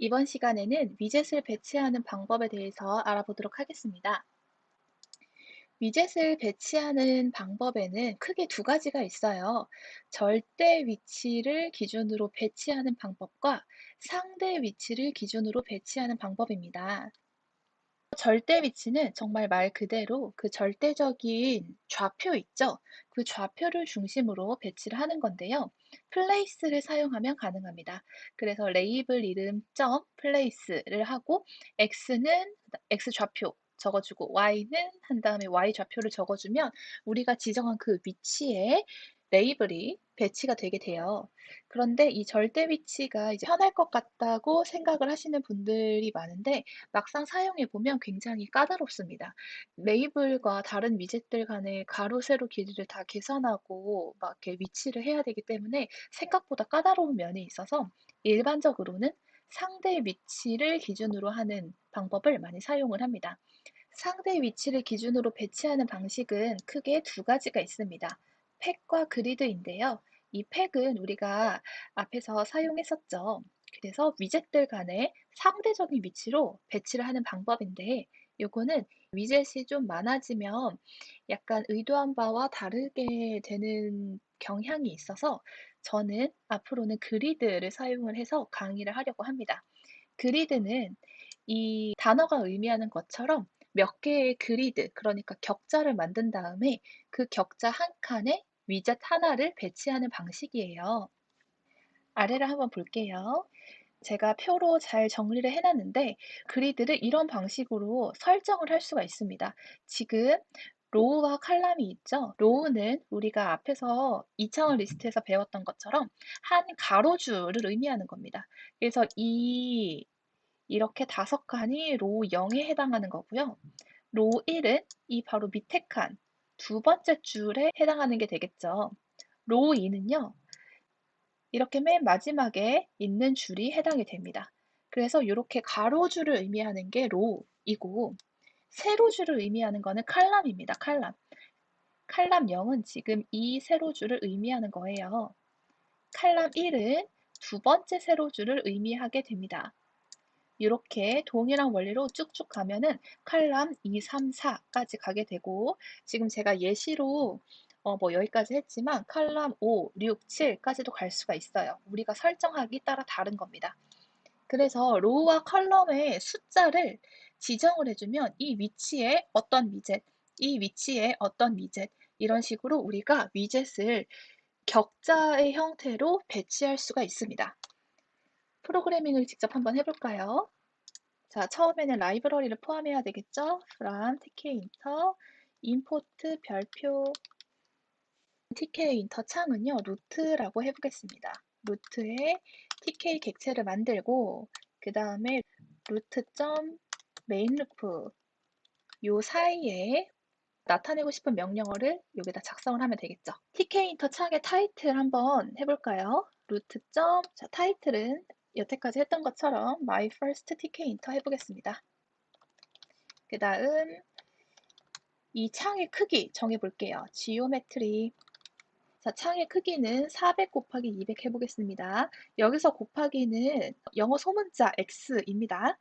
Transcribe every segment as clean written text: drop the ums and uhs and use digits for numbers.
이번 시간에는 위젯을 배치하는 방법에 대해서 알아보도록 하겠습니다. 위젯을 배치하는 방법에는 크게 두 가지가 있어요. 절대 위치를 기준으로 배치하는 방법과 상대 위치를 기준으로 배치하는 방법입니다. 절대 위치는 정말 말 그대로 그 절대적인 좌표 있죠? 그 좌표를 중심으로 배치를 하는 건데요. place를 사용하면 가능합니다. 그래서 레이블 이름 점 place를 하고 x는 x 좌표 적어주고 y는 한 다음에 y 좌표를 적어주면 우리가 지정한 그 위치에 레이블이 배치가 되게 돼요. 그런데 이 절대 위치가 이제 편할 것 같다고 생각을 하시는 분들이 많은데 막상 사용해 보면 굉장히 까다롭습니다. 레이블과 다른 위젯들 간의 가로, 세로 길이를 다 계산하고 막 이렇게 위치를 해야 되기 때문에 생각보다 까다로운 면이 있어서 일반적으로는 상대 위치를 기준으로 하는 방법을 많이 사용을 합니다. 상대 위치를 기준으로 배치하는 방식은 크게 두 가지가 있습니다. 팩과 그리드인데요. 이 팩은 우리가 앞에서 사용했었죠. 그래서 위젯들 간의 상대적인 위치로 배치를 하는 방법인데 요거는 위젯이 좀 많아지면 약간 의도한 바와 다르게 되는 경향이 있어서 저는 앞으로는 그리드를 사용을 해서 강의를 하려고 합니다. 그리드는 이 단어가 의미하는 것처럼 몇 개의 그리드, 그러니까 격자를 만든 다음에 그 격자 한 칸에 위젯 하나를 배치하는 방식이에요. 아래를 한번 볼게요. 제가 표로 잘 정리를 해놨는데 그리드를 이런 방식으로 설정을 할 수가 있습니다. 지금 로우와 칼럼이 있죠. 로우는 우리가 앞에서 2차원 리스트에서 배웠던 것처럼 한 가로줄을 의미하는 겁니다. 그래서 이렇게 5칸이 로우 0에 해당하는 거고요. 로우 1은 이 바로 밑에 칸, 두 번째 줄에 해당하는 게 되겠죠. 로우 2는요. 이렇게 맨 마지막에 있는 줄이 해당이 됩니다. 그래서 이렇게 가로줄을 의미하는 게 로우이고 세로줄을 의미하는 거는 칼럼입니다. 칼럼. 칼럼 0은 지금 이 세로줄을 의미하는 거예요. 칼럼 1은 두 번째 세로줄을 의미하게 됩니다. 이렇게 동일한 원리로 쭉쭉 가면은 칼럼 2, 3, 4까지 가게 되고 지금 제가 예시로 뭐 여기까지 했지만 칼럼 5, 6, 7까지도 갈 수가 있어요. 우리가 설정하기 따라 다른 겁니다. 그래서 로우와 컬럼의 숫자를 지정을 해주면 이 위치에 어떤 위젯, 이 위치에 어떤 위젯 이런 식으로 우리가 위젯을 격자의 형태로 배치할 수가 있습니다. 프로그래밍을 직접 한번 해볼까요? 자, 처음에는 라이브러리를 포함해야 되겠죠? from tkinter import 별표 tkinter 창은요, 루트라고 해보겠습니다. 루트에 tk 객체를 만들고 그 다음에 루트.mainloop 요 사이에 나타내고 싶은 명령어를 여기다 작성을 하면 되겠죠. tkinter 창의 타이틀 한번 해볼까요? 자, 타이틀은 여태까지 했던 것처럼 my first tkinter 해보겠습니다. 그 다음 이 창의 크기 정해볼게요. 지오메트리. 자, 창의 크기는 400 곱하기 200 해보겠습니다. 여기서 곱하기는 영어 소문자 x입니다.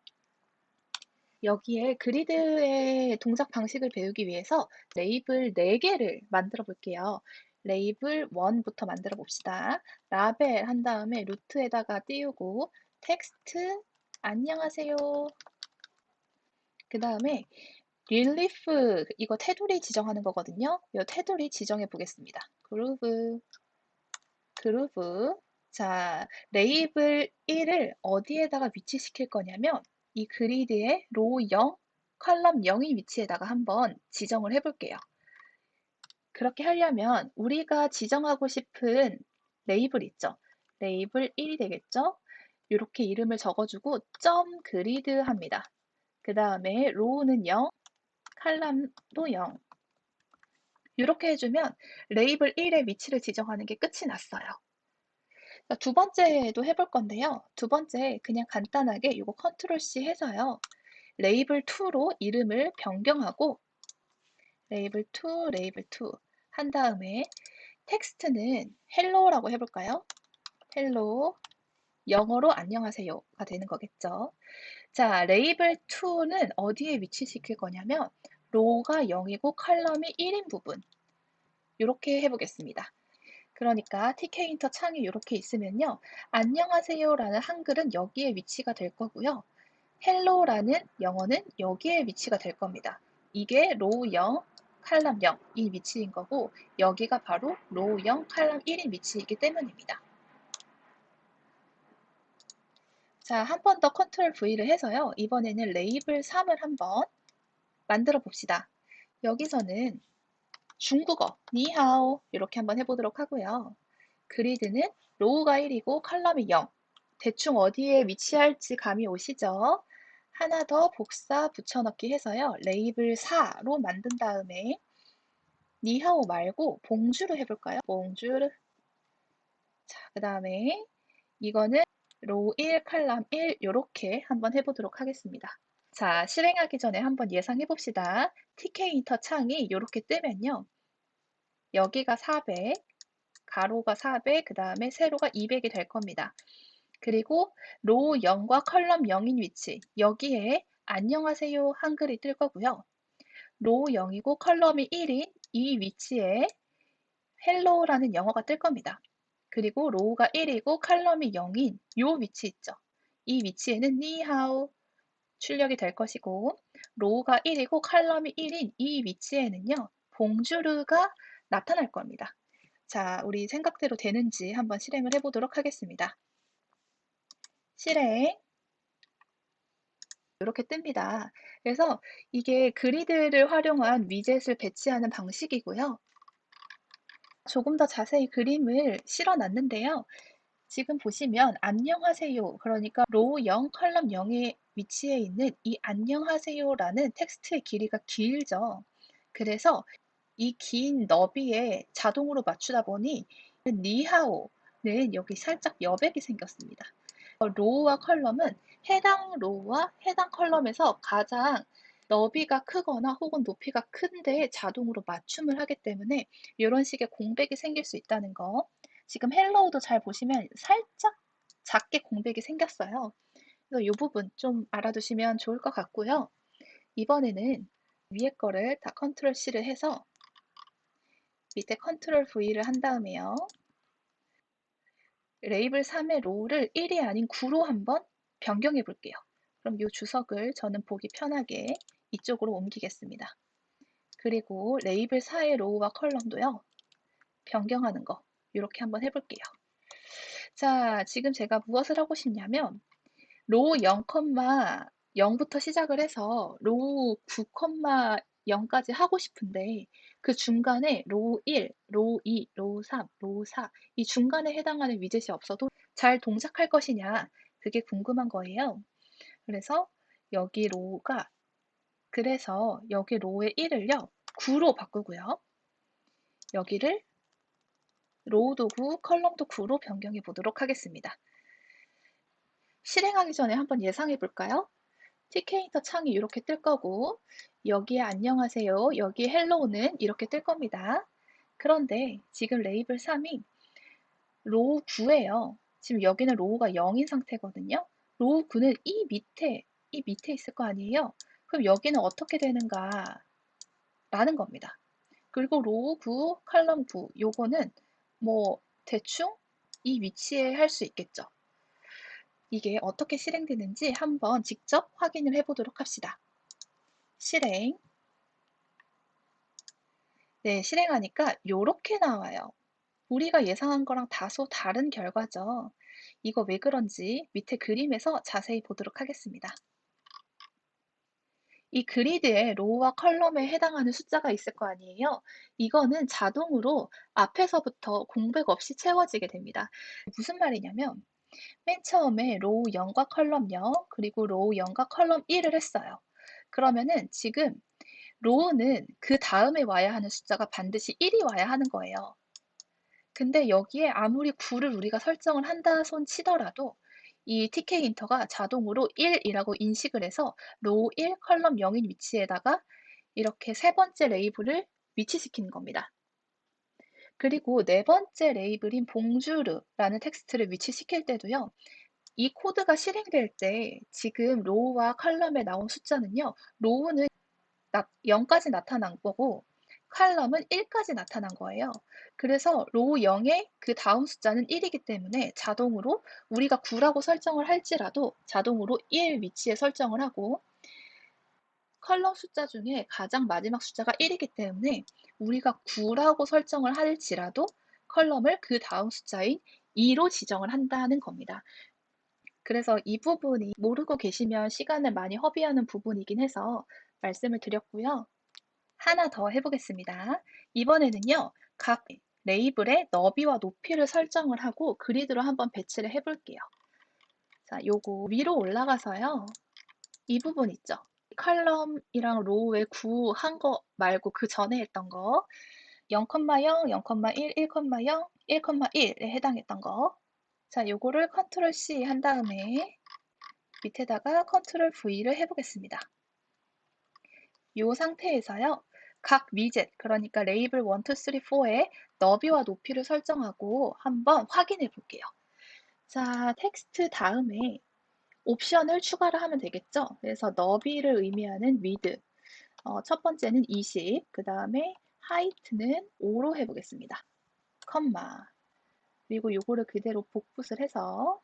여기에 그리드의 동작 방식을 배우기 위해서 레이블 4개를 만들어 볼게요. 레이블 1부터 만들어 봅시다. 라벨 한 다음에 루트에다가 띄우고 텍스트 안녕하세요. 그 다음에 릴리프 이거 테두리 지정하는 거거든요. 이 테두리 지정해 보겠습니다. 그루브. 자, 레이블 1을 어디에다가 위치시킬 거냐면 이 그리드의 로우 0, 컬럼 0의 위치에다가 한번 지정을 해볼게요. 그렇게 하려면 우리가 지정하고 싶은 레이블 있죠? 레이블 1이 되겠죠? 이렇게 이름을 적어주고 점 그리드 합니다. 그 다음에 로우는 0, 칼럼도 0. 이렇게 해주면 레이블 1의 위치를 지정하는 게 끝이 났어요. 두 번째도 해볼 건데요. 두 번째 그냥 간단하게 이거 컨트롤 C 해서요. 레이블 2로 이름을 변경하고 레이블 2 한 다음에 텍스트는 헬로라고 해볼까요? 헬로 영어로 안녕하세요가 되는 거겠죠. 자, 레이블 2는 어디에 위치시킬 거냐면 로우가 0이고 컬럼이 1인 부분. 이렇게 해보겠습니다. 그러니까 TK인터 창이 이렇게 있으면요. 안녕하세요라는 한글은 여기에 위치가 될 거고요. 헬로라는 영어는 여기에 위치가 될 겁니다. 이게 로우 0, 칼럼 0, 이 위치인 거고 여기가 바로 로우 0, 칼럼 1인 위치이기 때문입니다. 자, 한 번 더 컨트롤 V를 해서요. 이번에는 레이블 3을 한번 만들어 봅시다. 여기서는 중국어, 니하오 이렇게 한번 해보도록 하고요. 그리드는 로우가 1이고 컬럼이 0. 대충 어디에 위치할지 감이 오시죠? 하나 더 복사 붙여넣기 해서요. 레이블 4로 만든 다음에 니하오 말고 봉주르 해볼까요? 봉주르. 자, 그 다음에 이거는 로우 1, 칼럼 1 이렇게 한번 해보도록 하겠습니다. 자, 실행하기 전에 한번 예상해 봅시다. TK인터 창이 이렇게 뜨면요. 여기가 400, 가로가 400, 그 다음에 세로가 200이 될 겁니다. 그리고 로우 0과 컬럼 0인 위치, 여기에 안녕하세요 한글이 뜰 거고요. 로우 0이고 컬럼이 1인 이 위치에 헬로우라는 영어가 뜰 겁니다. 그리고 로우가 1이고 컬럼이 0인 이 위치 있죠. 이 위치에는 니하오 출력이 될 것이고 로우가 1이고 컬럼이 1인 이 위치에는요. 봉주르가 나타날 겁니다. 자, 우리 생각대로 되는지 한번 실행을 해보도록 하겠습니다. 실행. 이렇게 뜹니다. 그래서 이게 그리드를 활용한 위젯을 배치하는 방식이고요. 조금 더 자세히 그림을 실어놨는데요. 지금 보시면 안녕하세요. 그러니까 로우 0, 컬럼 0의 위치에 있는 이 안녕하세요라는 텍스트의 길이가 길죠. 그래서 이 긴 너비에 자동으로 맞추다 보니 니하오는 여기 살짝 여백이 생겼습니다. 로우와 컬럼은 해당 로우와 해당 컬럼에서 가장 너비가 크거나 혹은 높이가 큰데 자동으로 맞춤을 하기 때문에 이런 식의 공백이 생길 수 있다는 거. 지금 헬로우도 잘 보시면 살짝 작게 공백이 생겼어요. 그래서 이 부분 좀 알아두시면 좋을 것 같고요. 이번에는 위에 거를 다 컨트롤 C를 해서 밑에 컨트롤 V를 한 다음에요. 레이블 3의 로우를 1이 아닌 9로 한번 변경해 볼게요. 그럼 이 주석을 저는 보기 편하게 이쪽으로 옮기겠습니다. 그리고 레이블 4의 로우와 컬럼도요. 변경하는 거 이렇게 한번 해볼게요. 자, 지금 제가 무엇을 하고 싶냐면 로우 0,0부터 시작을 해서 로우 9,0까지 하고 싶은데 그 중간에 로우 1, 로우 2, 로우 3, 로우 4 이 중간에 해당하는 위젯이 없어도 잘 동작할 것이냐 그게 궁금한 거예요. 그래서 여기 로우가 그래서 여기 로우의 1을요 9로 바꾸고요. 여기를 로우도 9, 컬럼도 9로 변경해 보도록 하겠습니다. 실행하기 전에 한번 예상해 볼까요? TK인터 창이 이렇게 뜰 거고 여기에 안녕하세요, 여기 헬로우는 이렇게 뜰 겁니다. 그런데 지금 레이블 3이 로우 9예요. 지금 여기는 로우가 0인 상태거든요. 로우 9는 이 밑에 있을 거 아니에요. 그럼 여기는 어떻게 되는가 라는 겁니다. 그리고 로우 9, 컬럼 9 요거는 뭐 대충 이 위치에 할 수 있겠죠. 이게 어떻게 실행되는지 한번 직접 확인을 해보도록 합시다. 실행. 네, 실행하니까 요렇게 나와요. 우리가 예상한 거랑 다소 다른 결과죠. 이거 왜 그런지 밑에 그림에서 자세히 보도록 하겠습니다. 이 그리드에 로우와 컬럼에 해당하는 숫자가 있을 거 아니에요. 이거는 자동으로 앞에서부터 공백 없이 채워지게 됩니다. 무슨 말이냐면 맨 처음에 로우 0과 컬럼 0, 그리고 로우 0과 컬럼 1을 했어요. 그러면은 지금 로우는 그 다음에 와야 하는 숫자가 반드시 1이 와야 하는 거예요. 근데 여기에 아무리 9를 우리가 설정을 한다 손 치더라도 이 TK인터가 자동으로 1이라고 인식을 해서 로우 1, 컬럼 0인 위치에다가 이렇게 세 번째 레이블을 위치시키는 겁니다. 그리고 네 번째 레이블인 봉주르라는 텍스트를 위치시킬 때도요. 이 코드가 실행될 때 지금 로우와 컬럼에 나온 숫자는요. 로우는 0까지 나타난 거고 컬럼은 1까지 나타난 거예요. 그래서 로우 0의 그 다음 숫자는 1이기 때문에 자동으로 우리가 9라고 설정을 할지라도 자동으로 1 위치에 설정을 하고 컬럼 숫자 중에 가장 마지막 숫자가 1이기 때문에 우리가 9라고 설정을 할지라도 컬럼을 그 다음 숫자인 2로 지정을 한다는 겁니다. 그래서 이 부분이 모르고 계시면 시간을 많이 허비하는 부분이긴 해서 말씀을 드렸고요. 하나 더 해보겠습니다. 이번에는요, 각 레이블의 너비와 높이를 설정을 하고 그리드로 한번 배치를 해볼게요. 자, 요거 위로 올라가서요. 이 부분 있죠? 컬럼이랑 로우에 9 한 거 말고 그 전에 했던 거 0,0, 0,1, 1,0, 1,1에 해당했던 거. 자, 요거를 컨트롤 C 한 다음에 밑에다가 컨트롤 V를 해보겠습니다. 이 상태에서요. 각 위젯, 그러니까 레이블 1, 2, 3, 4의 너비와 높이를 설정하고 한번 확인해 볼게요. 자, 텍스트 다음에 옵션을 추가를 하면 되겠죠. 그래서 너비를 의미하는 width, 첫 번째는 20, 그 다음에 height는 5로 해보겠습니다. 컴마, 그리고 요거를 그대로 복붙을 해서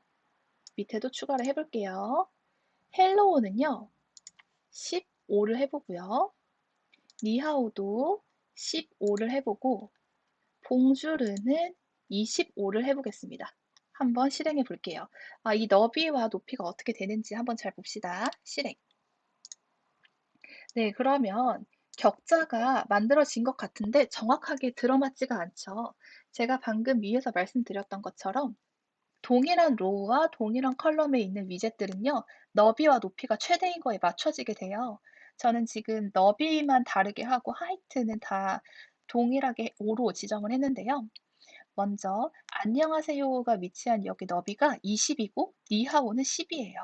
밑에도 추가를 해볼게요. 헬로우는요, 15를 해보고요. 니하오도 15를 해보고 봉주르는 25를 해보겠습니다. 한번 실행해 볼게요. 이 너비와 높이가 어떻게 되는지 한번 잘 봅시다. 실행. 네, 그러면 격자가 만들어진 것 같은데 정확하게 들어맞지가 않죠. 제가 방금 위에서 말씀드렸던 것처럼 동일한 로우와 동일한 컬럼에 있는 위젯들은요, 너비와 높이가 최대인 거에 맞춰지게 돼요. 저는 지금 너비만 다르게 하고 하이트는 다 동일하게 5로 지정을 했는데요. 먼저 안녕하세요가 위치한 여기 너비가 20이고 니하오는 10이에요.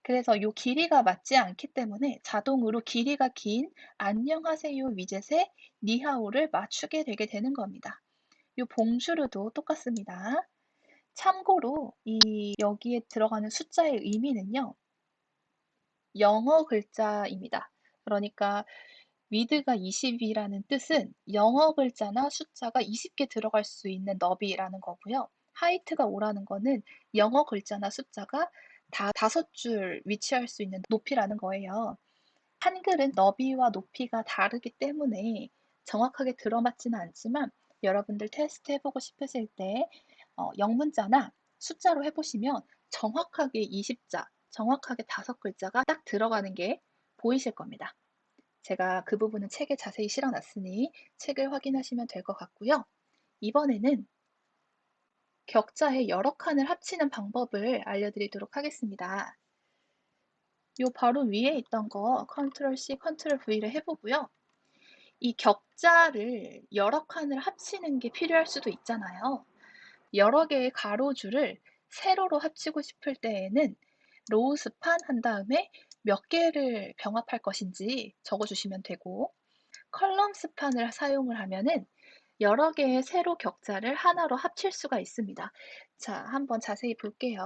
그래서 이 길이가 맞지 않기 때문에 자동으로 길이가 긴 안녕하세요 위젯에 니하오를 맞추게 되게 되는 겁니다. 이 봉주르도 똑같습니다. 참고로 여기에 들어가는 숫자의 의미는요. 영어 글자입니다. 그러니까 wid가 20이라는 뜻은 영어 글자나 숫자가 20개 들어갈 수 있는 너비라는 거고요. height가 5라는 거는 영어 글자나 숫자가 다 5줄 위치할 수 있는 높이라는 거예요. 한글은 너비와 높이가 다르기 때문에 정확하게 들어맞지는 않지만 여러분들 테스트 해보고 싶으실 때 영문자나 숫자로 해보시면 정확하게 20자, 정확하게 5글자가 딱 들어가는 게 보이실 겁니다. 제가 그 부분은 책에 자세히 실어놨으니 책을 확인하시면 될 것 같고요. 이번에는 격자의 여러 칸을 합치는 방법을 알려드리도록 하겠습니다. 요 바로 위에 있던 거 컨트롤 C, 컨트롤 V를 해보고요. 이 격자를 여러 칸을 합치는 게 필요할 수도 있잖아요. 여러 개의 가로줄을 세로로 합치고 싶을 때에는 로우 스판 한 다음에 몇 개를 병합할 것인지 적어주시면 되고 컬럼 스판을 사용을 하면은 여러 개의 세로 격자를 하나로 합칠 수가 있습니다. 자, 한번 자세히 볼게요.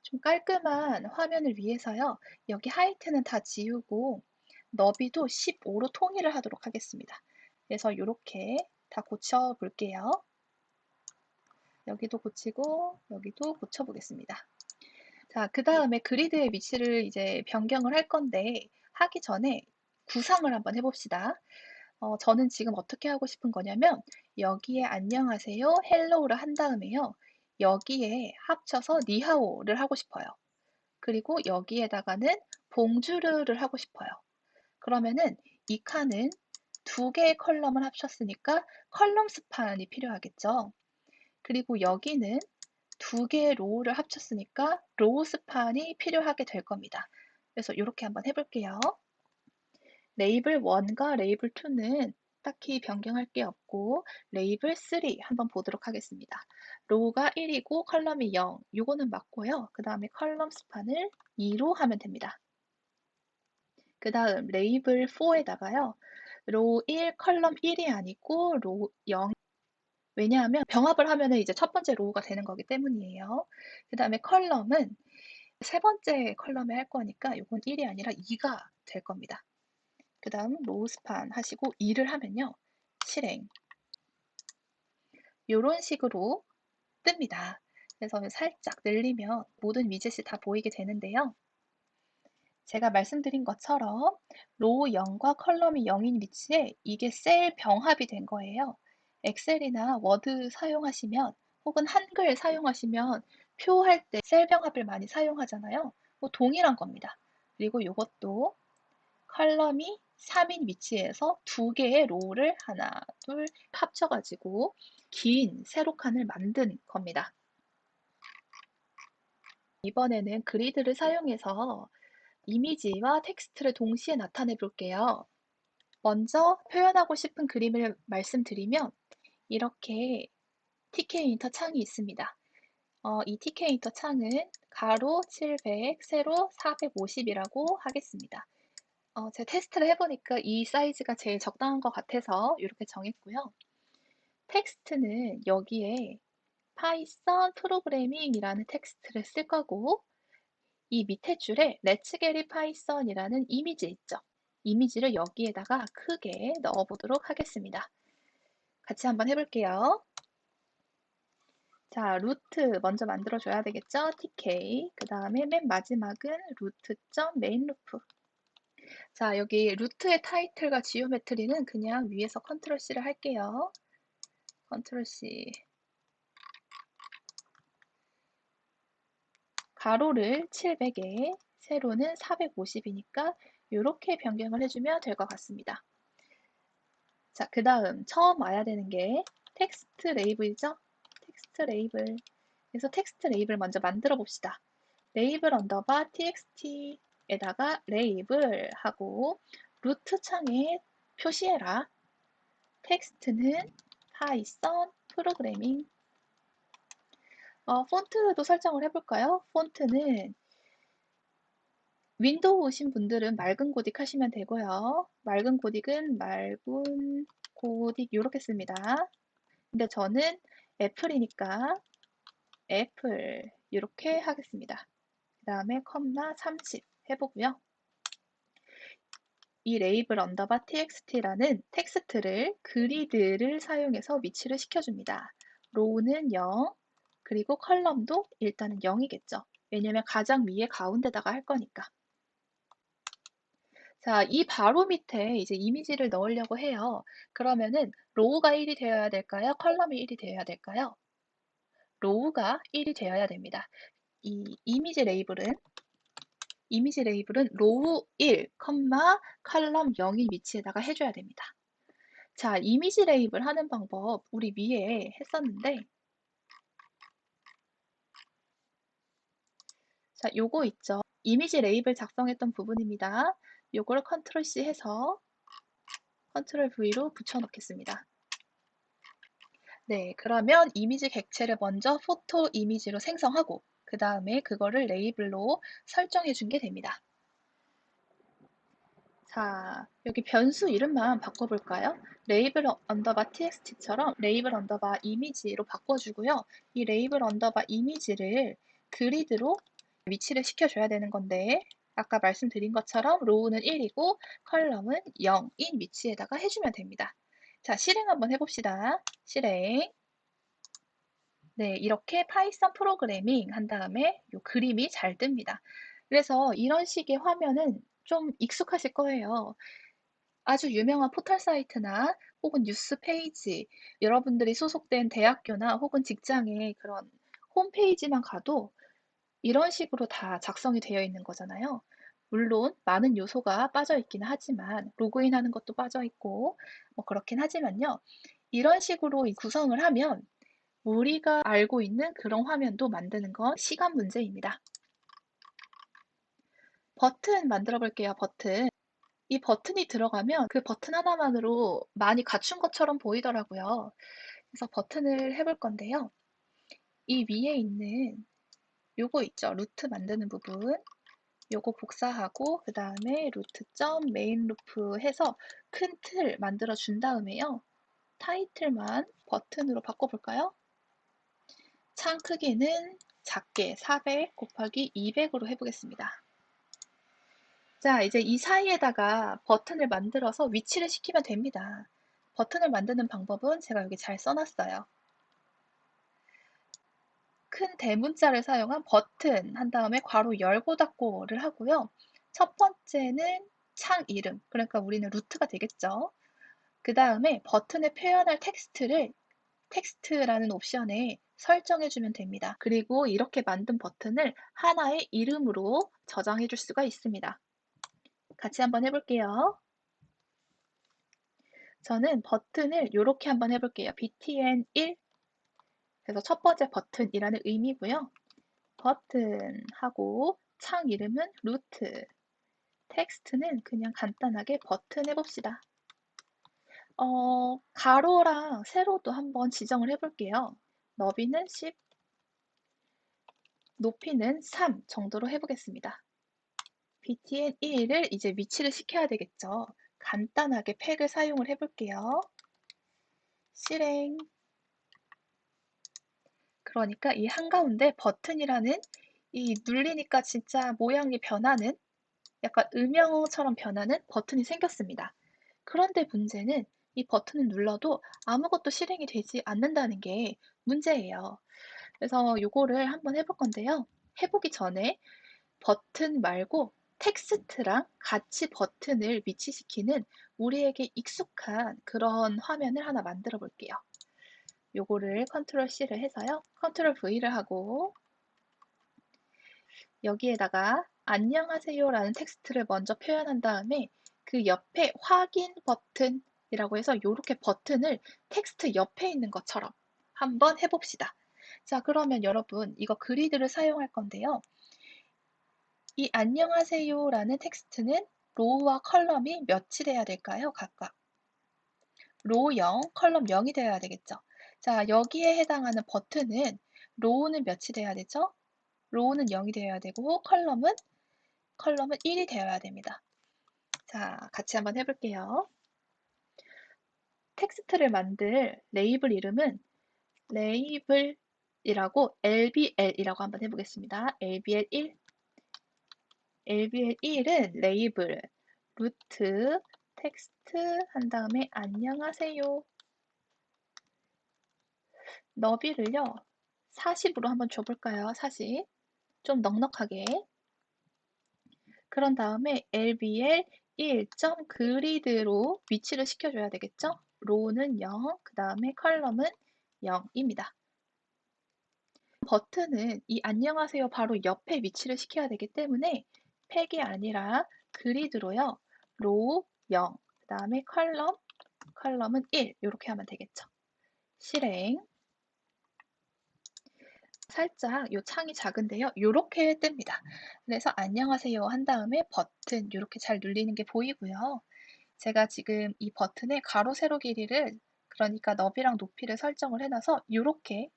좀 깔끔한 화면을 위해서요. 여기 하이트는 다 지우고 너비도 15로 통일을 하도록 하겠습니다. 그래서 이렇게 다 고쳐 볼게요. 여기도 고치고 여기도 고쳐 보겠습니다. 자, 그 다음에 그리드의 위치를 이제 변경을 할 건데 하기 전에 구상을 한번 해봅시다. 저는 지금 어떻게 하고 싶은 거냐면 여기에 안녕하세요, 헬로우를 한 다음에요. 여기에 합쳐서 니하오를 하고 싶어요. 그리고 여기에다가는 봉주르를 하고 싶어요. 그러면은 이 칸은 두 개의 컬럼을 합쳤으니까 컬럼 스판이 필요하겠죠. 그리고 여기는 두 개의 로우를 합쳤으니까 로우 스판이 필요하게 될 겁니다. 그래서 이렇게 한번 해볼게요. 레이블 1과 레이블 2는 딱히 변경할 게 없고 레이블 3 한번 보도록 하겠습니다. 로우가 1이고 컬럼이 0, 이거는 맞고요. 그 다음에 컬럼 스판을 2로 하면 됩니다. 그 다음 레이블 4에다가요. 로우 1, 컬럼 1이 아니고 로우 0 왜냐하면 병합을 하면은 이제 첫 번째 로우가 되는 거기 때문이에요. 그 다음에 컬럼은 세 번째 컬럼에 할 거니까 이건 1이 아니라 2가 될 겁니다. 그 다음 로우 스판 하시고 2를 하면요. 실행. 이런 식으로 뜹니다. 그래서 살짝 늘리면 모든 위젯이 다 보이게 되는데요. 제가 말씀드린 것처럼 로우 0과 컬럼이 0인 위치에 이게 셀 병합이 된 거예요. 엑셀이나 워드 사용하시면 혹은 한글 사용하시면 표할 때 셀 병합을 많이 사용하잖아요. 뭐 동일한 겁니다. 그리고 이것도 컬럼이 3인 위치에서 두 개의 로우를 하나, 둘 합쳐가지고 긴 세로 칸을 만든 겁니다. 이번에는 그리드를 사용해서 이미지와 텍스트를 동시에 나타내 볼게요. 먼저 표현하고 싶은 그림을 말씀드리면 이렇게 TK인터 창이 있습니다. 이 TK인터 창은 가로 700, 세로 450이라고 하겠습니다. 제가 테스트를 해보니까 이 사이즈가 제일 적당한 것 같아서 이렇게 정했고요. 텍스트는 여기에 파이썬 프로그래밍이라는 텍스트를 쓸 거고 이 밑에 줄에 Let's Get It Python이라는 이미지 있죠. 이미지를 여기에다가 크게 넣어보도록 하겠습니다. 같이 한번 해볼게요. 자, 루트 먼저 만들어줘야 되겠죠? tk. 그 다음에 맨 마지막은 루트.mainLoop. 자, 여기 루트의 타이틀과 지오메트리는 그냥 위에서 컨트롤 C를 할게요. 컨트롤 C. 가로를 700에 세로는 450이니까 이렇게 변경을 해주면 될 것 같습니다. 자, 그 다음 처음 와야 되는 게 텍스트 레이블이죠? 텍스트 레이블. 그래서 텍스트 레이블 먼저 만들어 봅시다. 레이블 언더바 txt에다가 레이블 하고 루트 창에 표시해라. 텍스트는 파이썬 프로그래밍. 폰트도 설정을 해볼까요? 폰트는 윈도우신 분들은 맑은 고딕 하시면 되고요. 맑은 고딕은 맑은 고딕 이렇게 씁니다. 근데 저는 애플이니까 애플 이렇게 하겠습니다. 그 다음에 컴마 30 해보고요. 이 레이블 언더바 txt라는 텍스트를 그리드를 사용해서 위치를 시켜줍니다. 로우는 0, 그리고 컬럼도 일단은 0이겠죠. 왜냐면 가장 위에 가운데다가 할 거니까. 자, 이 바로 밑에 이제 이미지를 넣으려고 해요. 그러면은 로우가 1이 되어야 될까요? 컬럼이 1이 되어야 될까요? 로우가 1이 되어야 됩니다. 이 이미지 레이블은 로우 1, 컬럼 0인 위치에다가 해줘야 됩니다. 자, 이미지 레이블 하는 방법 우리 위에 했었는데 자, 요거 있죠. 이미지 레이블 작성했던 부분입니다. 요거를 컨트롤 C 해서 컨트롤 V로 붙여넣겠습니다. 네, 그러면 이미지 객체를 먼저 포토 이미지로 생성하고 그 다음에 그거를 레이블로 설정해 준 게 됩니다. 자, 여기 변수 이름만 바꿔볼까요? 레이블 언더바 txt처럼 레이블 언더바 이미지로 바꿔주고요. 이 레이블 언더바 이미지를 그리드로 위치를 시켜줘야 되는 건데 아까 말씀드린 것처럼 로우는 1이고 컬럼은 0인 위치에다가 해주면 됩니다. 자, 실행 한번 해봅시다. 실행. 네, 이렇게 파이썬 프로그래밍 한 다음에 이 그림이 잘 뜹니다. 그래서 이런 식의 화면은 좀 익숙하실 거예요. 아주 유명한 포털 사이트나 혹은 뉴스 페이지, 여러분들이 소속된 대학교나 혹은 직장의 그런 홈페이지만 가도 이런 식으로 다 작성이 되어 있는 거잖아요. 물론 많은 요소가 빠져 있기는 하지만 로그인하는 것도 빠져 있고 뭐 그렇긴 하지만요. 이런 식으로 구성을 하면 우리가 알고 있는 그런 화면도 만드는 건 시간 문제입니다. 버튼 만들어 볼게요. 버튼. 이 버튼이 들어가면 그 버튼 하나만으로 많이 갖춘 것처럼 보이더라고요. 그래서 버튼을 해볼 건데요. 이 위에 있는 요거 있죠. 루트 만드는 부분. 요거 복사하고 그 다음에 루트.main 루프 해서 큰 틀 만들어 준 다음에요. 타이틀만 버튼으로 바꿔볼까요? 창 크기는 작게 400 곱하기 200으로 해보겠습니다. 자, 이제 이 사이에다가 버튼을 만들어서 위치를 시키면 됩니다. 버튼을 만드는 방법은 제가 여기 잘 써놨어요. 큰 대문자를 사용한 버튼 한 다음에 괄호 열고 닫고를 하고요. 첫 번째는 창 이름, 그러니까 우리는 루트가 되겠죠. 그 다음에 버튼에 표현할 텍스트라는 옵션에 설정해주면 됩니다. 그리고 이렇게 만든 버튼을 하나의 이름으로 저장해 줄 수가 있습니다. 같이 한번 해볼게요. 저는 버튼을 이렇게 한번 해볼게요. btn1. 그래서 첫 번째 버튼이라는 의미고요. 버튼 하고 창 이름은 루트, 텍스트는 그냥 간단하게 버튼 해봅시다. 가로랑 세로도 한번 지정을 해볼게요. 너비는 10, 높이는 3 정도로 해보겠습니다. btn 1을 이제 위치를 시켜야 되겠죠. 간단하게 팩을 사용을 해볼게요. 실행. 그러니까 이 한가운데 버튼이라는 이 눌리니까 진짜 모양이 변하는 약간 음영처럼 변하는 버튼이 생겼습니다. 그런데 문제는 이 버튼을 눌러도 아무것도 실행이 되지 않는다는 게 문제예요. 그래서 요거를 한번 해볼 건데요. 해보기 전에 버튼 말고 텍스트랑 같이 버튼을 위치시키는 우리에게 익숙한 그런 화면을 하나 만들어 볼게요. 요거를 컨트롤 C를 해서요. 컨트롤 V를 하고 여기에다가 안녕하세요라는 텍스트를 먼저 표현한 다음에 그 옆에 확인 버튼이라고 해서 이렇게 버튼을 텍스트 옆에 있는 것처럼 한번 해봅시다. 자, 그러면 여러분 이거 그리드를 사용할 건데요. 이 안녕하세요라는 텍스트는 로우와 컬럼이 몇이 돼야 될까요? 각각. 로우 0, 컬럼 0이 되어야 되겠죠. 자, 여기에 해당하는 버튼은 로우는 몇이 돼야 되죠? 로우는 0이 되어야 되고 컬럼은 1이 되어야 됩니다. 자, 같이 한번 해볼게요. 텍스트를 만들 레이블 이름은 레이블이라고 LBL이라고 한번 해보겠습니다. LBL1. LBL1은 레이블, 루트, 텍스트 한 다음에 안녕하세요. 너비를요. 40으로 한번 줘볼까요? 40. 좀 넉넉하게. 그런 다음에 LBL 1.grid로 위치를 시켜줘야 되겠죠? 로우는 0, 그 다음에 컬럼은 0입니다. 버튼은 이 안녕하세요 바로 옆에 위치를 시켜야 되기 때문에 팩이 아니라 그리드로요. 로우 0, 그 다음에 컬럼은 1 이렇게 하면 되겠죠. 실행. 살짝 요 창이 작은데요. 요렇게 뜹니다. 그래서 안녕하세요 한 다음에 버튼 이렇게 잘 눌리는 게 보이고요. 제가 지금 이 버튼의 가로 세로 길이를 그러니까 너비랑 높이를 설정을 해놔서 이렇게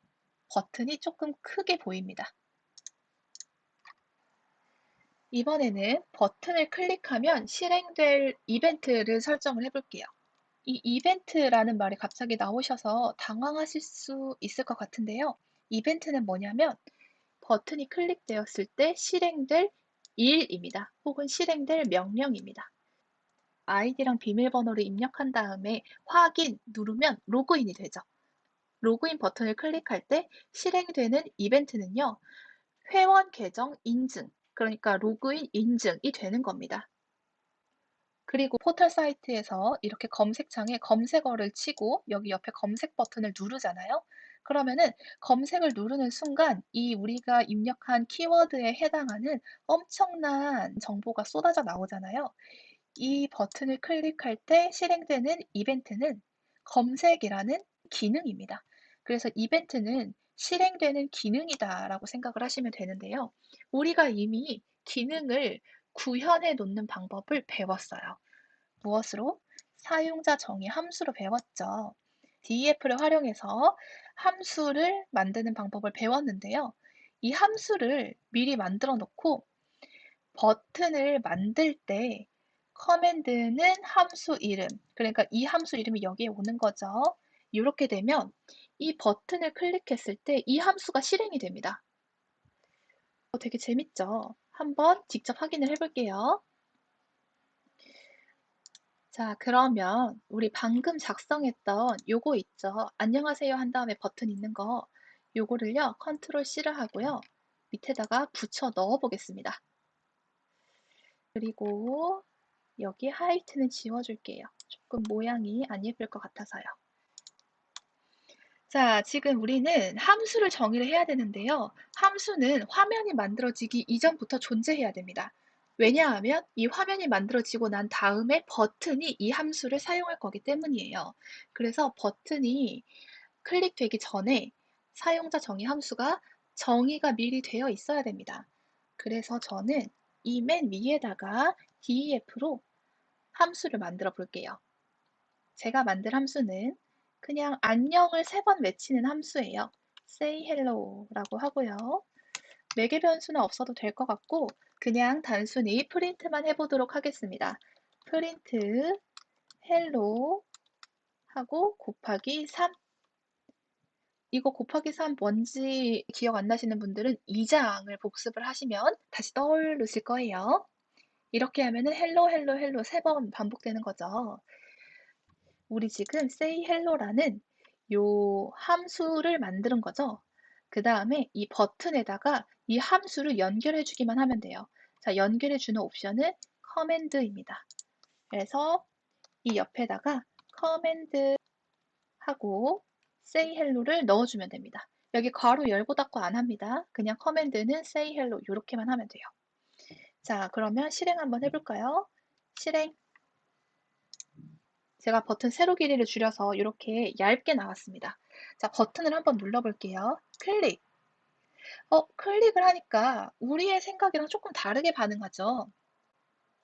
버튼이 조금 크게 보입니다. 이번에는 버튼을 클릭하면 실행될 이벤트를 설정을 해볼게요. 이 이벤트라는 말이 갑자기 나오셔서 당황하실 수 있을 것 같은데요. 이벤트는 뭐냐면 버튼이 클릭되었을 때 실행될 일입니다. 혹은 실행될 명령입니다. 아이디랑 비밀번호를 입력한 다음에 확인 누르면 로그인이 되죠. 로그인 버튼을 클릭할 때 실행되는 이벤트는요. 회원 계정 인증, 그러니까 로그인 인증이 되는 겁니다. 그리고 포털 사이트에서 이렇게 검색창에 검색어를 치고 여기 옆에 검색 버튼을 누르잖아요. 그러면은 검색을 누르는 순간 이 우리가 입력한 키워드에 해당하는 엄청난 정보가 쏟아져 나오잖아요. 이 버튼을 클릭할 때 실행되는 이벤트는 검색이라는 기능입니다. 그래서 이벤트는 실행되는 기능이다라고 생각을 하시면 되는데요. 우리가 이미 기능을 구현해 놓는 방법을 배웠어요. 무엇으로? 사용자 정의 함수로 배웠죠. DEF를 활용해서 함수를 만드는 방법을 배웠는데요. 이 함수를 미리 만들어 놓고 버튼을 만들 때 커맨드는 함수 이름, 그러니까 이 함수 이름이 여기에 오는 거죠. 이렇게 되면 이 버튼을 클릭했을 때 이 함수가 실행이 됩니다. 되게 재밌죠? 한번 직접 확인을 해볼게요. 자, 그러면 우리 방금 작성했던 요거 있죠? 안녕하세요 한 다음에 버튼 있는 거. 요거를요, 컨트롤 C를 하고요. 밑에다가 붙여 넣어 보겠습니다. 그리고 여기 하이트는 지워줄게요. 조금 모양이 안 예쁠 것 같아서요. 자, 지금 우리는 함수를 정의를 해야 되는데요. 함수는 화면이 만들어지기 이전부터 존재해야 됩니다. 왜냐하면 이 화면이 만들어지고 난 다음에 버튼이 이 함수를 사용할 거기 때문이에요. 그래서 버튼이 클릭되기 전에 사용자 정의 함수가 정의가 미리 되어 있어야 됩니다. 그래서 저는 이 맨 위에다가 def로 함수를 만들어 볼게요. 제가 만든 함수는 그냥 안녕을 3번 외치는 함수예요. say hello라고 하고요. 매개 변수는 없어도 될 것 같고 그냥 단순히 프린트만 해보도록 하겠습니다. 프린트 hello 하고 곱하기 3. 이거 곱하기 3 뭔지 기억 안 나시는 분들은 2장을 복습을 하시면 다시 떠오르실 거예요. 이렇게 하면은 hello hello hello 3번 반복되는 거죠. 우리 지금 say hello라는 요 함수를 만드는 거죠. 그 다음에 이 버튼에다가 이 함수를 연결해 주기만 하면 돼요. 자, 연결해 주는 옵션은 커맨드입니다. 그래서 이 옆에다가 커맨드 하고 say hello를 넣어주면 됩니다. 여기 괄호 열고 닫고 안 합니다. 그냥 커맨드는 say hello 이렇게만 하면 돼요. 자, 그러면 실행 한번 해볼까요? 실행. 제가 버튼 세로 길이를 줄여서 이렇게 얇게 나왔습니다. 자, 버튼을 한번 눌러볼게요. 클릭. 클릭을 하니까 우리의 생각이랑 조금 다르게 반응하죠.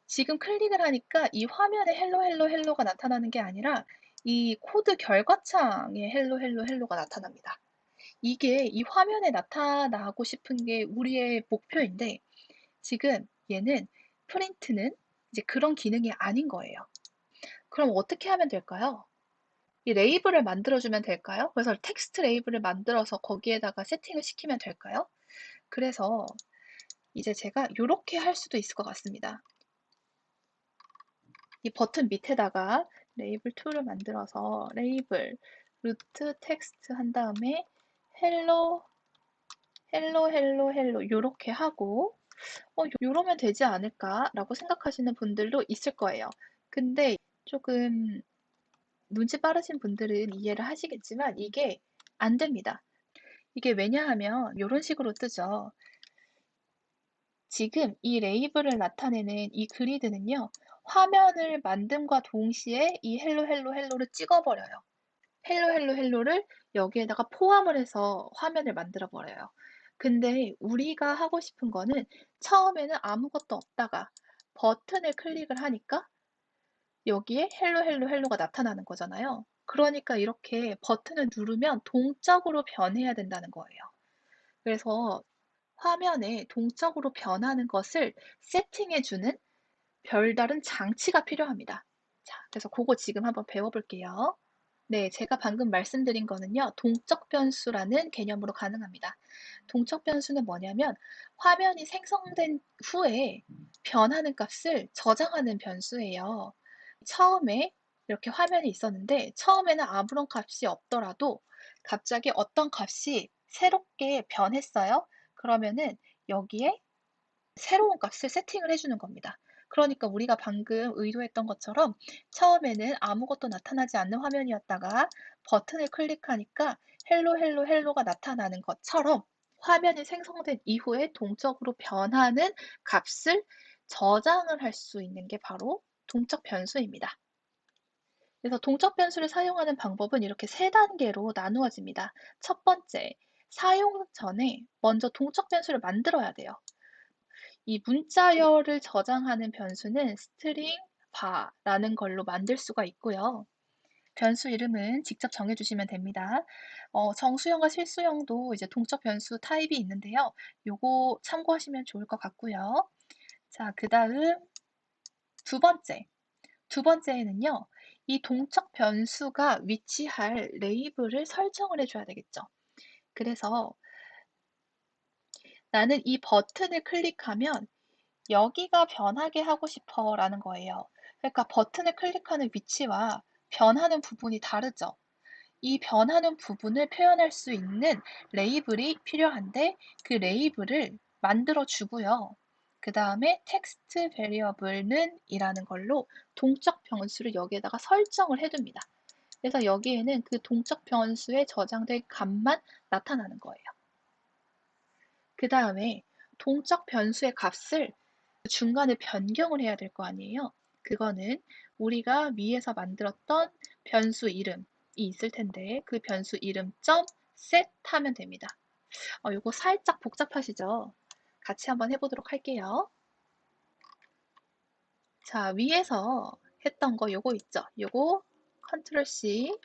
지금 클릭을 하니까 이 화면에 헬로 헬로 헬로가 나타나는 게 아니라 이 코드 결과창에 헬로 헬로 헬로가 나타납니다. 이게 이 화면에 나타나고 싶은 게 우리의 목표인데 지금 얘는 프린트는 이제 그런 기능이 아닌 거예요. 그럼 어떻게 하면 될까요? 이 레이블을 만들어주면 될까요? 그래서 텍스트 레이블을 만들어서 거기에다가 세팅을 시키면 될까요? 그래서 이제 제가 이렇게 할 수도 있을 것 같습니다. 이 버튼 밑에다가 레이블 2를 만들어서 레이블 루트 텍스트 한 다음에 헬로 헬로 헬로 헬로 이렇게 하고 이러면 되지 않을까라고 생각하시는 분들도 있을 거예요. 근데 조금 눈치 빠르신 분들은 이해를 하시겠지만 이게 안 됩니다. 이게 왜냐하면 이런 식으로 뜨죠. 지금 이 레이블을 나타내는 이 그리드는요. 화면을 만듦과 동시에 이 헬로 헬로 헬로를 찍어버려요. 헬로 헬로 헬로를 여기에다가 포함을 해서 화면을 만들어 버려요. 근데 우리가 하고 싶은 거는 처음에는 아무것도 없다가 버튼을 클릭을 하니까 여기에 헬로 헬로 헬로가 나타나는 거잖아요. 그러니까 이렇게 버튼을 누르면 동적으로 변해야 된다는 거예요. 그래서 화면에 동적으로 변하는 것을 세팅해주는 별다른 장치가 필요합니다. 자, 그래서 그거 지금 한번 배워볼게요. 네, 제가 방금 말씀드린 거는요, 동적 변수라는 개념으로 가능합니다. 동적 변수는 뭐냐면 화면이 생성된 후에 변하는 값을 저장하는 변수예요. 처음에 이렇게 화면이 있었는데 처음에는 아무런 값이 없더라도 갑자기 어떤 값이 새롭게 변했어요. 그러면은 여기에 새로운 값을 세팅을 해주는 겁니다. 그러니까 우리가 방금 의도했던 것처럼 처음에는 아무것도 나타나지 않는 화면이었다가 버튼을 클릭하니까 헬로 헬로 헬로가 나타나는 것처럼 화면이 생성된 이후에 동적으로 변하는 값을 저장을 할 수 있는 게 바로 동적 변수입니다. 그래서 동적 변수를 사용하는 방법은 이렇게 3단계로 나누어집니다. 첫 번째, 사용 전에 먼저 동적 변수를 만들어야 돼요. 이 문자열을 저장하는 변수는 string var라는 걸로 만들 수가 있고요. 변수 이름은 직접 정해주시면 됩니다. 정수형과 실수형도 이제 동적 변수 타입이 있는데요. 요거 참고하시면 좋을 것 같고요. 자, 그 다음 두 번째에는요. 이 동적 변수가 위치할 레이블을 설정을 해줘야 되겠죠. 그래서 나는 이 버튼을 클릭하면 여기가 변하게 하고 싶어 라는 거예요. 그러니까 버튼을 클릭하는 위치와 변하는 부분이 다르죠. 이 변하는 부분을 표현할 수 있는 레이블이 필요한데 그 레이블을 만들어 주고요. 그 다음에 텍스트 베리어블은 이라는 걸로 동적 변수를 여기에다가 설정을 해둡니다. 그래서 여기에는 그 동적 변수에 저장된 값만 나타나는 거예요. 그 다음에 동적 변수의 값을 중간에 변경을 해야 될 거 아니에요. 그거는 우리가 위에서 만들었던 변수 이름이 있을 텐데 그 변수 이름 .set 하면 됩니다. 이거 살짝 복잡하시죠? 같이 한번 해보도록 할게요. 자, 위에서 했던 거 요거 있죠? 요거 컨트롤 C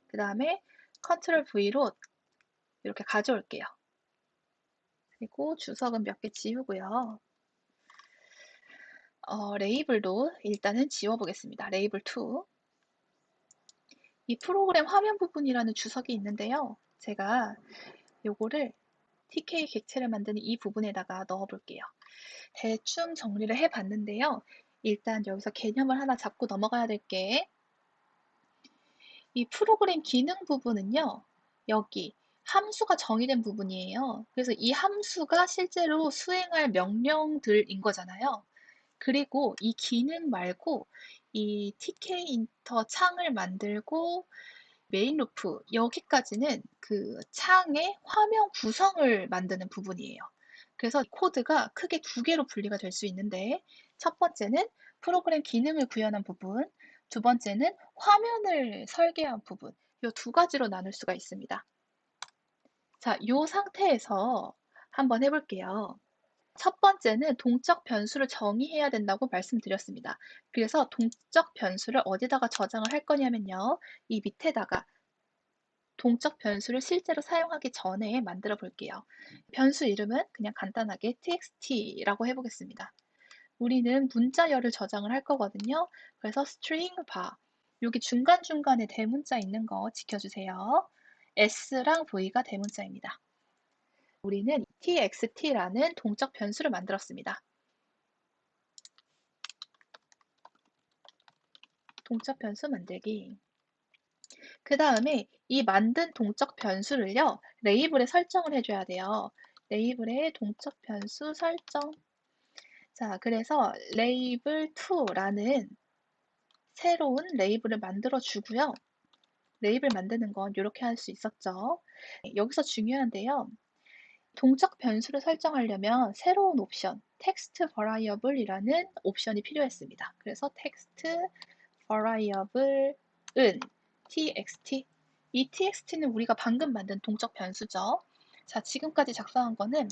그 다음에 컨트롤 V로 이렇게 가져올게요. 그리고 주석은 몇 개 지우고요. 레이블도 일단은 지워보겠습니다. 레이블 2. 이 프로그램 화면 부분이라는 주석이 있는데요. 제가 요거를 TK 객체를 만드는 이 부분에다가 넣어 볼게요. 대충 정리를 해 봤는데요. 일단 여기서 개념을 하나 잡고 넘어가야 될 게 이 프로그램 기능 부분은요. 여기 함수가 정의된 부분이에요. 그래서 이 함수가 실제로 수행할 명령들인 거잖아요. 그리고 이 기능 말고 이 tkinter 창을 만들고 메인 루프 여기까지는 그 창의 화면 구성을 만드는 부분이에요. 그래서 코드가 크게 두 개로 분리가 될 수 있는데 첫 번째는 프로그램 기능을 구현한 부분, 두 번째는 화면을 설계한 부분, 이 두 가지로 나눌 수가 있습니다. 자, 이 상태에서 한번 해볼게요. 첫 번째는 동적 변수를 정의해야 된다고 말씀드렸습니다. 그래서 동적 변수를 어디다가 저장을 할 거냐면요. 이 밑에다가 동적 변수를 실제로 사용하기 전에 만들어 볼게요. 변수 이름은 그냥 간단하게 txt라고 해보겠습니다. 우리는 문자열을 저장을 할 거거든요. 그래서 string bar 여기 중간중간에 대문자 있는 거 지켜주세요. S랑 V가 대문자입니다. 우리는 txt라는 동적 변수를 만들었습니다. 동적 변수 만들기. 그 다음에 이 만든 동적 변수를요, 레이블에 설정을 해줘야 돼요. 레이블에 동적 변수 설정. 자, 그래서 label2라는 새로운 레이블을 만들어 주고요. 레이블 만드는 건 이렇게 할 수 있었죠. 여기서 중요한데요. 동적 변수를 설정하려면 새로운 옵션, text variable이라는 옵션이 필요했습니다. 그래서 text variable은 txt. 이 txt는 우리가 방금 만든 동적 변수죠. 자, 지금까지 작성한 거는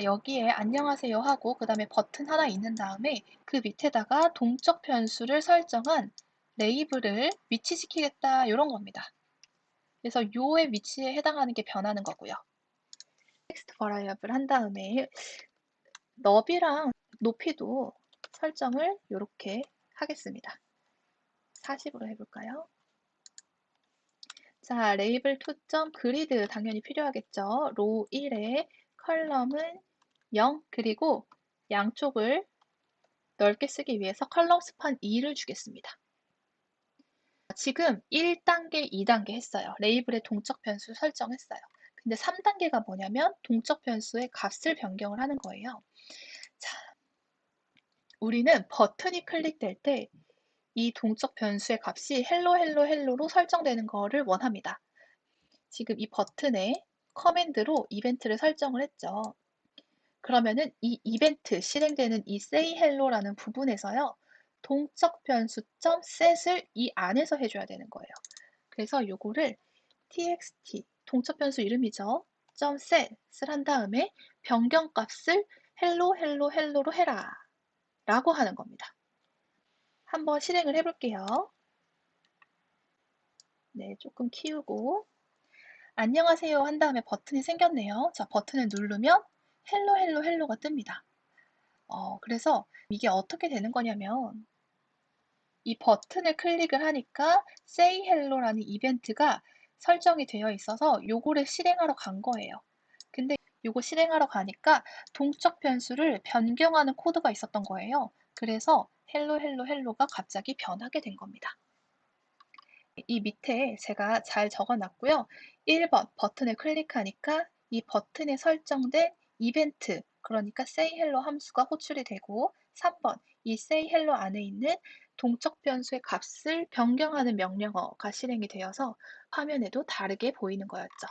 여기에 안녕하세요 하고 그 다음에 버튼 하나 있는 다음에 그 밑에다가 동적 변수를 설정한 레이블을 위치시키겠다 이런 겁니다. 그래서 요의 위치에 해당하는 게 변하는 거고요. 텍스트 버라이어블 한 다음에 너비랑 높이도 설정을 이렇게 하겠습니다. 40으로 해볼까요? 자, 레이블 2.grid 당연히 필요하겠죠. 로우 1에 컬럼은 0 그리고 양쪽을 넓게 쓰기 위해서 컬럼 스판 2를 주겠습니다. 지금 1단계, 2단계 했어요. 레이블의 동적 변수 설정했어요. 근데 3단계가 뭐냐면 동적 변수의 값을 변경을 하는 거예요. 자, 우리는 버튼이 클릭될 때 이 동적 변수의 값이 헬로 헬로 헬로로 설정되는 거를 원합니다. 지금 이 버튼에 커맨드로 이벤트를 설정을 했죠. 그러면은 이 이벤트 실행되는 이 say hello라는 부분에서요. 동적 변수 .set을 이 안에서 해줘야 되는 거예요. 그래서 요거를 txt 동적 변수 이름이죠. .set을 한 다음에 변경값을 hello hello hello로 해라 라고 하는 겁니다. 한번 실행을 해볼게요. 네, 조금 키우고 안녕하세요 한 다음에 버튼이 생겼네요. 자, 버튼을 누르면 헬로 헬로 헬로가 뜹니다. 그래서 이게 어떻게 되는 거냐면 이 버튼을 클릭을 하니까 Say Hello라는 이벤트가 설정이 되어 있어서 요거를 실행하러 간 거예요. 근데 요거 실행하러 가니까 동적 변수를 변경하는 코드가 있었던 거예요. 그래서 헬로 헬로 헬로가 갑자기 변하게 된 겁니다. 이 밑에 제가 잘 적어놨고요. 1번 버튼을 클릭하니까 이 버튼에 설정된 이벤트, 그러니까 say hello 함수가 호출이 되고, 3번 이 say hello 안에 있는 동적 변수의 값을 변경하는 명령어가 실행이 되어서 화면에도 다르게 보이는 거였죠.